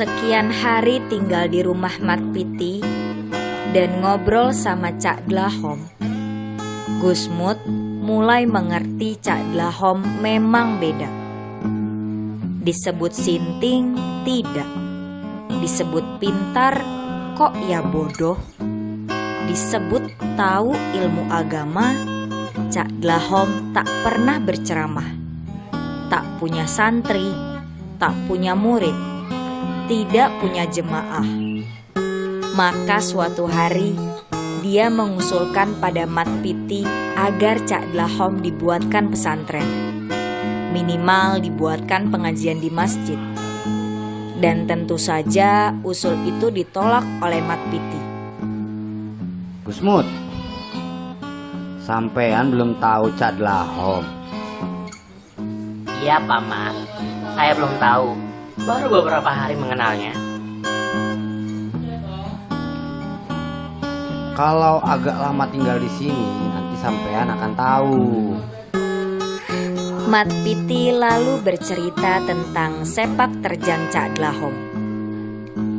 Sekian hari tinggal di rumah Mat Piti dan ngobrol sama Cak Dlahom, Gusmut mulai mengerti Cak Dlahom memang beda. Disebut sinting, tidak. Disebut pintar, kok ya bodoh. Disebut tahu ilmu agama, Cak Dlahom tak pernah berceramah. Tak punya santri, tak punya murid, tidak punya jemaah. Maka suatu hari dia mengusulkan pada Mat Piti agar Cak Dlahom dibuatkan pesantren. Minimal dibuatkan pengajian di masjid. Dan tentu saja usul itu ditolak oleh Mat Piti. Gusmut, sampean belum tahu Cak Dlahom. Iya Paman, saya belum tahu. Baru beberapa hari mengenalnya. Kalau agak lama tinggal di sini, nanti sampean akan tahu. Mat Piti lalu bercerita tentang sepak terjang Cak Dlahom.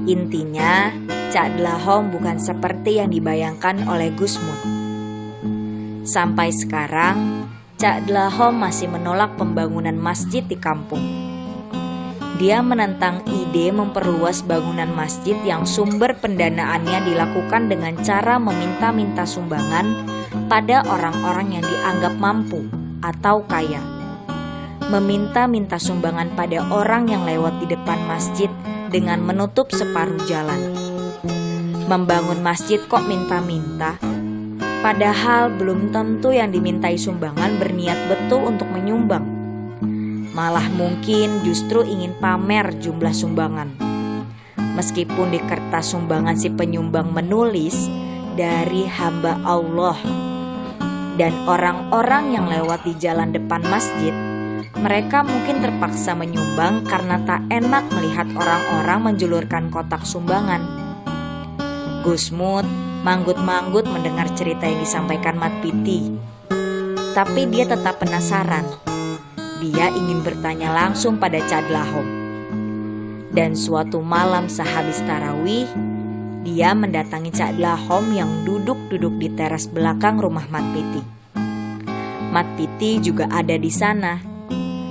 Intinya, Cak Dlahom bukan seperti yang dibayangkan oleh Gusmut. Sampai sekarang, Cak Dlahom masih menolak pembangunan masjid di kampung. Dia menentang ide memperluas bangunan masjid yang sumber pendanaannya dilakukan dengan cara meminta-minta sumbangan pada orang-orang yang dianggap mampu atau kaya. Meminta-minta sumbangan pada orang yang lewat di depan masjid dengan menutup separuh jalan. Membangun masjid kok minta-minta? Padahal belum tentu yang dimintai sumbangan berniat betul untuk menyumbang. Malah mungkin justru ingin pamer jumlah sumbangan. Meskipun di kertas sumbangan si penyumbang menulis dari hamba Allah. Dan orang-orang yang lewat di jalan depan masjid, mereka mungkin terpaksa menyumbang karena tak enak melihat orang-orang menjulurkan kotak sumbangan. Gusmut manggut-manggut mendengar cerita yang disampaikan Mat Piti. Tapi dia tetap penasaran. Dia ingin bertanya langsung pada Cak Dlahom. Dan suatu malam sehabis tarawih, dia mendatangi Cak Dlahom yang duduk-duduk di teras belakang rumah Mat Piti. Mat Piti juga ada di sana.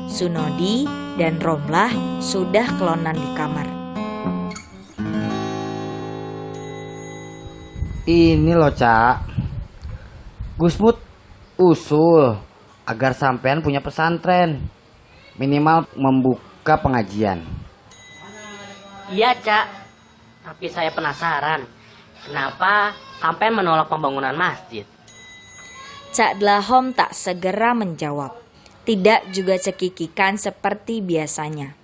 Sunodi dan Romlah sudah kelonan di kamar. Ini loh Cak, Gusmut usul agar sampean punya pesantren, minimal membuka pengajian. Iya Cak, tapi saya penasaran. Kenapa sampai menolak pembangunan masjid? Cak Dlahom tak segera menjawab. Tidak juga cekikikan seperti biasanya.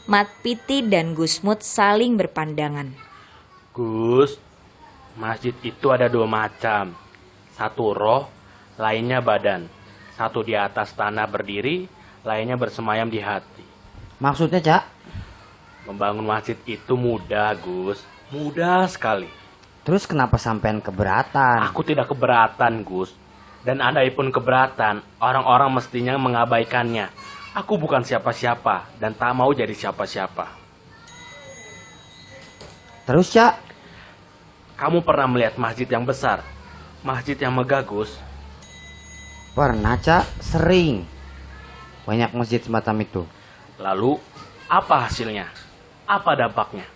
Mat Piti dan Gusmut saling berpandangan. Gus, masjid itu ada dua macam. Satu roh, lainnya badan. Satu di atas tanah berdiri, lainnya bersemayam di hati. Maksudnya Cak? Membangun masjid itu mudah, Gus. Mudah sekali. Terus kenapa sampean keberatan? Aku tidak keberatan, Gus. Dan andai pun keberatan, orang-orang mestinya mengabaikannya. Aku bukan siapa-siapa dan tak mau jadi siapa-siapa. Terus Cak? Kamu pernah melihat masjid yang besar? Masjid yang megah, Gus? Pernah Cak, sering. Banyak masjid semacam itu. Lalu, apa hasilnya? Apa dampaknya?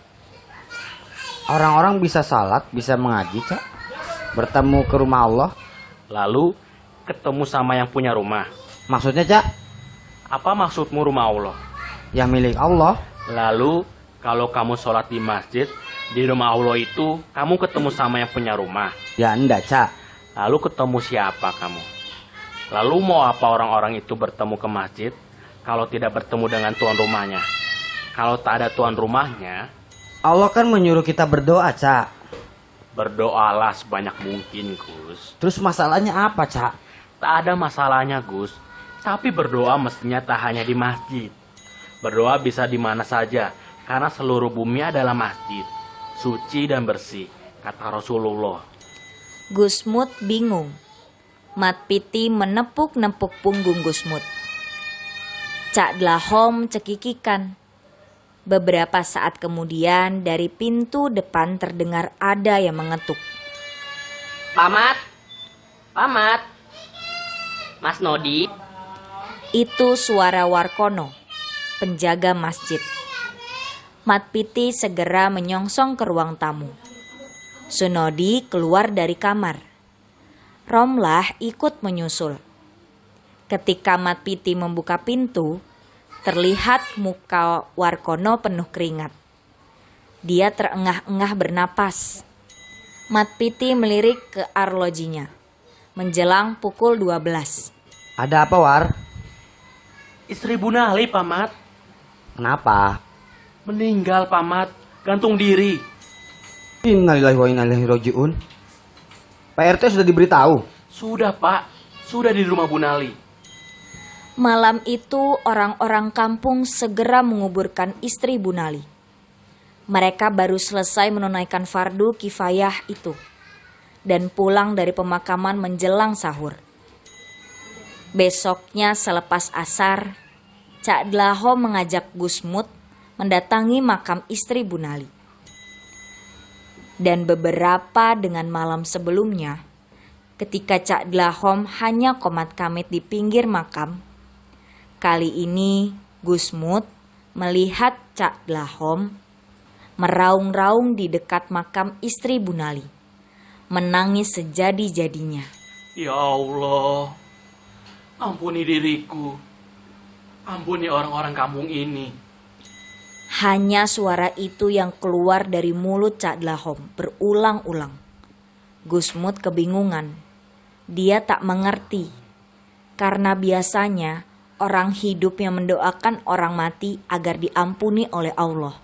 Orang-orang bisa salat, bisa mengaji Cak. Bertemu ke rumah Allah. Lalu, ketemu sama yang punya rumah. Maksudnya Cak? Apa maksudmu rumah Allah? Ya milik Allah. Lalu, kalau kamu sholat di masjid, di rumah Allah itu, kamu ketemu sama yang punya rumah. Ya enggak Cak. Lalu ketemu siapa kamu? Lalu mau apa orang-orang itu bertemu ke masjid, kalau tidak bertemu dengan tuan rumahnya? Kalau tak ada tuan rumahnya, Allah kan menyuruh kita berdoa Cak. berdoalah sebanyak mungkin, Gus. Terus masalahnya apa Cak? Tak ada masalahnya, Gus. Tapi berdoa mestinya tak hanya di masjid. Berdoa bisa di mana saja, karena seluruh bumi adalah masjid. Suci dan bersih, kata Rasulullah. Gusmut bingung. Mat Piti menepuk-nepuk punggung Gusmut. Cak Dlahom cekikikan. Beberapa saat kemudian dari pintu depan terdengar ada yang mengetuk. Pamat, Pamat, Mas Nodi. Itu suara Warkono, penjaga masjid. Mat Piti segera menyongsong ke ruang tamu. Sunodi keluar dari kamar. Romlah ikut menyusul. Ketika Mat Piti membuka pintu, terlihat muka Warkono penuh keringat. Dia terengah-engah bernapas. Mat Piti melirik ke arlojinya. Menjelang pukul 12. Ada apa, War? Istri Bu Nali, Pamat. Kenapa? Meninggal, Pamat. Gantung diri. Innalillahi wa inna ilaihi raji'un. Pak RT sudah diberitahu. Sudah, Pak. Sudah di rumah Bu Nali. Malam itu orang-orang kampung segera menguburkan istri Bu Nali. Mereka baru selesai menunaikan fardu kifayah itu dan pulang dari pemakaman menjelang sahur. Besoknya selepas asar, Cak Dlahom mengajak Gusmut mendatangi makam istri Bu Nali. Dan beberapa dengan malam sebelumnya, ketika Cak Dlahom hanya komat kamit di pinggir makam, kali ini Gusmut melihat Cak Dlahom meraung-raung di dekat makam istri Bu Nali, menangis sejadi-jadinya. Ya Allah, ampuni diriku. Ampuni orang-orang kampung ini. Hanya suara itu yang keluar dari mulut Cak Dlahom berulang-ulang. Gusmut kebingungan. Dia tak mengerti. Karena biasanya orang hidup yang mendoakan orang mati agar diampuni oleh Allah.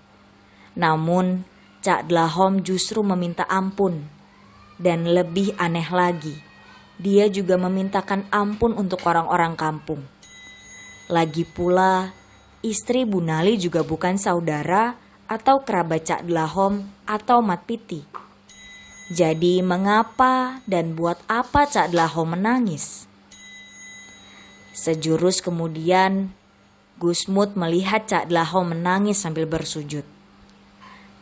Namun Cak Dlahom justru meminta ampun. Dan lebih aneh lagi, dia juga memintakan ampun untuk orang-orang kampung. Lagi pula, istri Bu Nali juga bukan saudara atau kerabat Cak Dlahom atau Mat Piti. Jadi mengapa dan buat apa Cak Dlahom menangis? Sejurus kemudian, Gusmut melihat Cak Dlahom menangis sambil bersujud.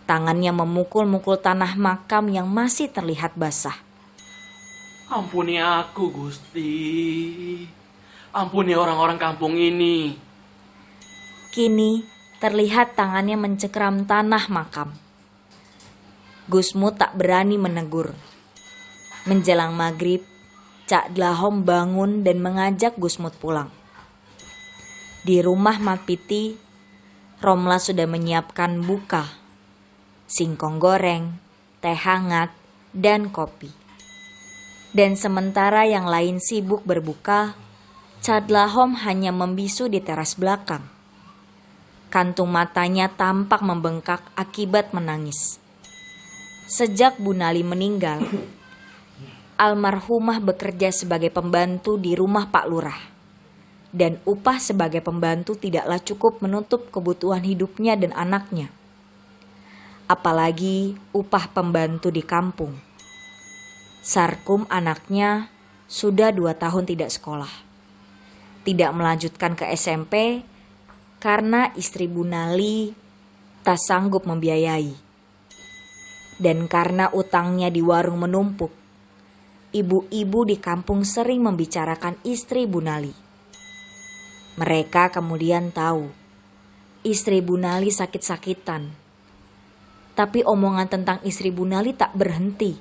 Tangannya memukul-mukul tanah makam yang masih terlihat basah. Ampuni aku, Gusti. Ampuni orang-orang kampung ini. Kini terlihat tangannya mencekram tanah makam. Gusmut tak berani menegur. Menjelang maghrib, Cak Dlahom bangun dan mengajak Gusmut pulang. Di rumah Mat Piti, Romla sudah menyiapkan buka, singkong goreng, teh hangat, dan kopi. Dan sementara yang lain sibuk berbuka, Cak Dlahom hanya membisu di teras belakang. Kantung matanya tampak membengkak akibat menangis. Sejak Bu Nali meninggal, almarhumah bekerja sebagai pembantu di rumah Pak Lurah. Dan upah sebagai pembantu tidaklah cukup menutup kebutuhan hidupnya dan anaknya. Apalagi upah pembantu di kampung. Sarkum anaknya sudah 2 tahun tidak sekolah. Tidak melanjutkan ke SMP karena istri Bu Nali tak sanggup membiayai. Dan karena utangnya di warung menumpuk, ibu-ibu di kampung sering membicarakan istri Bu Nali. Mereka kemudian tahu istri Bu Nali sakit-sakitan. Tapi omongan tentang istri Bu Nali tak berhenti.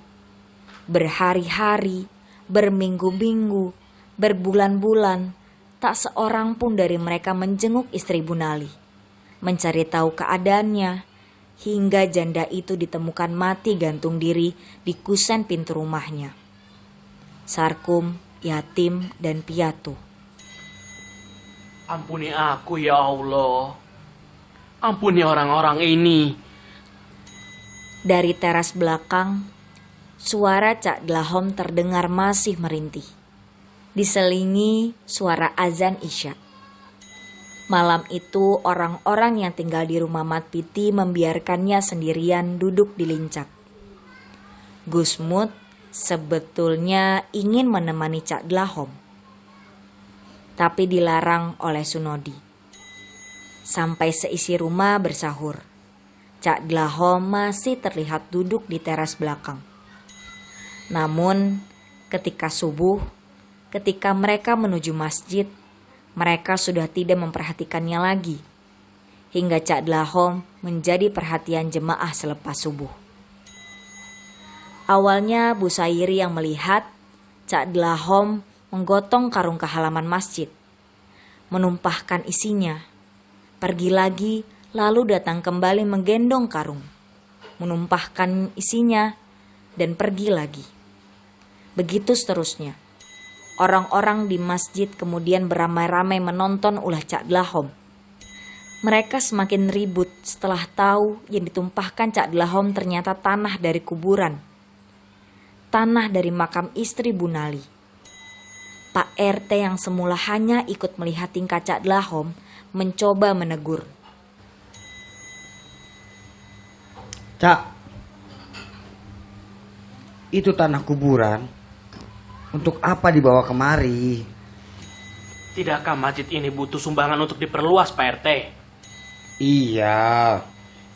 Berhari-hari, berminggu-minggu, berbulan-bulan, tak seorang pun dari mereka menjenguk istri Bu Nali, mencari tahu keadaannya, hingga janda itu ditemukan mati gantung diri di kusen pintu rumahnya. Sarkum, yatim, dan piatu. Ampuni aku, ya Allah. Ampuni orang-orang ini. Dari teras belakang, suara Cak Dlahom terdengar masih merintih. Diselingi suara azan Isya. Malam itu orang-orang yang tinggal di rumah Mat Piti membiarkannya sendirian duduk di lincak. Gusmut sebetulnya ingin menemani Cak Dlahom, tapi dilarang oleh Sunodi. sampai seisi rumah bersahur. Cak Dlahom masih terlihat duduk di teras belakang. Namun, ketika subuh, ketika mereka menuju masjid, mereka sudah tidak memperhatikannya lagi. Hingga Cak Dlahom menjadi perhatian jemaah selepas subuh. Awalnya Bu Sairi yang melihat Cak Dlahom menggotong karung ke halaman masjid, menumpahkan isinya, pergi lagi lalu datang kembali menggendong karung, menumpahkan isinya dan pergi lagi. Begitu seterusnya. Orang-orang di masjid kemudian beramai-ramai menonton ulah Cak Dlahom. Mereka semakin ribut setelah tahu yang ditumpahkan Cak Dlahom ternyata tanah dari kuburan. Tanah dari makam istri Bu Nali. Pak RT yang semula hanya ikut melihat tingkah Cak Dlahom mencoba menegur. Cak, itu tanah kuburan. Untuk apa dibawa kemari? Tidakkah masjid ini butuh sumbangan untuk diperluas, Pak RT? Iya,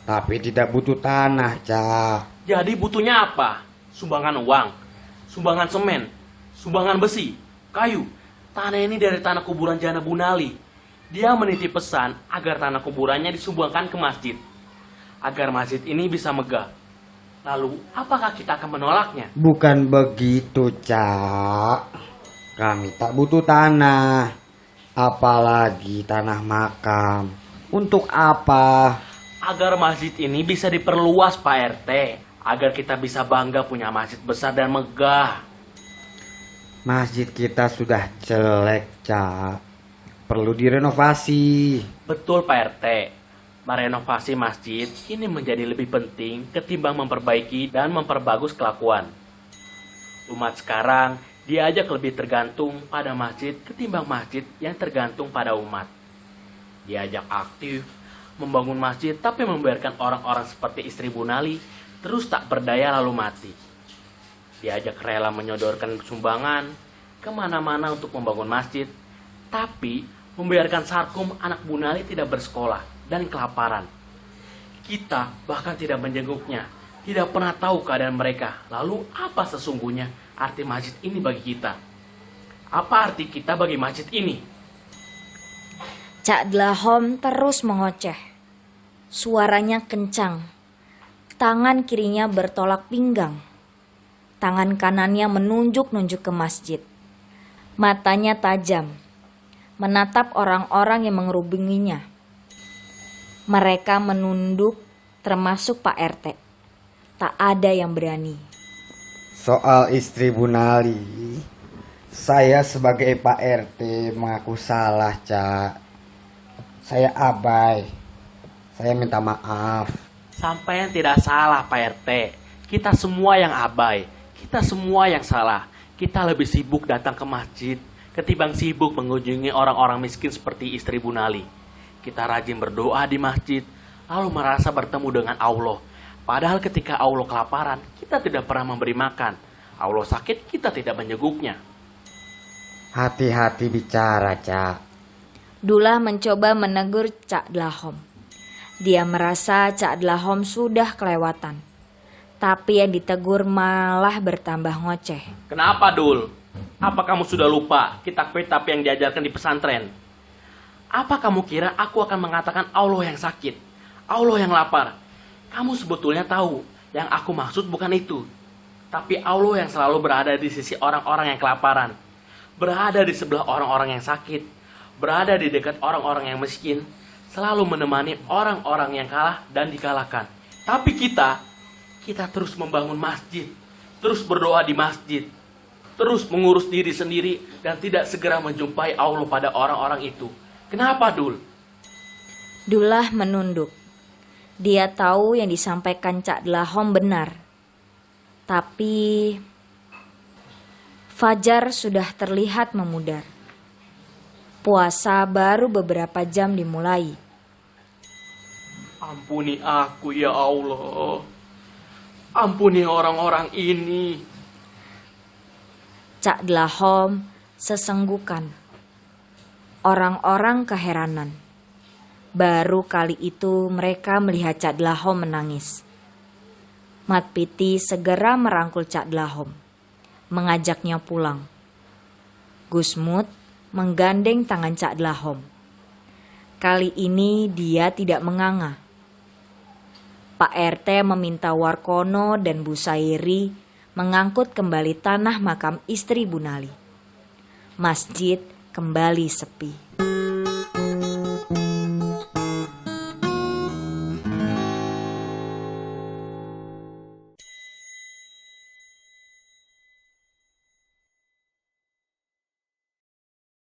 tapi tidak butuh tanah, Cak. Jadi butuhnya apa? Sumbangan uang, sumbangan semen, sumbangan besi, kayu. Tanah ini dari tanah kuburan Jana Bu Nali. Dia menitip pesan agar tanah kuburannya disumbangkan ke masjid, agar masjid ini bisa megah. Lalu, apakah kita akan menolaknya? Bukan begitu, Cak. Kami tak butuh tanah, apalagi tanah makam. Untuk apa? Agar masjid ini bisa diperluas, Pak RT. Agar kita bisa bangga punya masjid besar dan megah. Masjid kita sudah jelek, Cak. Perlu direnovasi. Betul, Pak RT. Merenovasi masjid ini menjadi lebih penting ketimbang memperbaiki dan memperbagus kelakuan. Umat sekarang diajak lebih tergantung pada masjid ketimbang masjid yang tergantung pada umat. Diajak aktif membangun masjid tapi membiarkan orang-orang seperti istri Bu Nali terus tak berdaya lalu mati. Diajak rela menyodorkan sumbangan kemana-mana untuk membangun masjid, tapi membiarkan Sarkum anak Bu Nali tidak bersekolah dan kelaparan. Kita bahkan tidak menjenguknya, tidak pernah tahu keadaan mereka. Lalu apa sesungguhnya arti masjid ini bagi kita? Apa arti kita bagi masjid ini? Cak Dlahom terus mengoceh. Suaranya kencang. Tangan kirinya bertolak pinggang. Tangan kanannya menunjuk-nunjuk ke masjid. Matanya tajam, menatap orang-orang yang mengerubunginya. Mereka menunduk, termasuk Pak RT. Tak ada yang berani. Soal istri Bu Nali, saya sebagai Pak RT mengaku salah, Cak. Saya abai. Saya minta maaf. Sampai yang tidak salah, Pak RT. Kita semua yang abai. Kita semua yang salah. Kita lebih sibuk datang ke masjid ketimbang sibuk mengunjungi orang-orang miskin seperti istri Bu Nali. Kita rajin berdoa di masjid, lalu merasa bertemu dengan Allah. Padahal ketika Allah kelaparan, kita tidak pernah memberi makan. Allah sakit, kita tidak menjenguknya. Hati-hati bicara, Cak. Dullah mencoba menegur Cak Dlahom. Dia merasa Cak Dlahom sudah kelewatan. Tapi yang ditegur malah bertambah ngoceh. Kenapa, Dul? Apa kamu sudah lupa kitab-kitab yang diajarkan di pesantren? Apa kamu kira aku akan mengatakan Allah yang sakit, Allah yang lapar? Kamu sebetulnya tahu, yang aku maksud bukan itu. Tapi Allah yang selalu berada di sisi orang-orang yang kelaparan. Berada di sebelah orang-orang yang sakit. Berada di dekat orang-orang yang miskin. Selalu menemani orang-orang yang kalah dan dikalahkan. Tapi kita terus membangun masjid. Terus berdoa di masjid. Terus mengurus diri sendiri dan tidak segera menjumpai Allah pada orang-orang itu. Kenapa, Dul? Dullah menunduk. Dia tahu yang disampaikan Cak Dlahom benar. Tapi fajar sudah terlihat memudar. Puasa baru beberapa jam dimulai. Ampuni aku ya Allah. Ampuni orang-orang ini. Cak Dlahom sesenggukan. Orang-orang keheranan. Baru kali itu mereka melihat Cak Dlahom menangis. Mat Piti segera merangkul Cak Dlahom, mengajaknya pulang. Gusmut menggandeng tangan Cak Dlahom. Kali ini dia tidak menganga. Pak RT meminta Warkono dan Bu Sairi mengangkut kembali tanah makam istri Bu Nali. Masjid kembali sepi.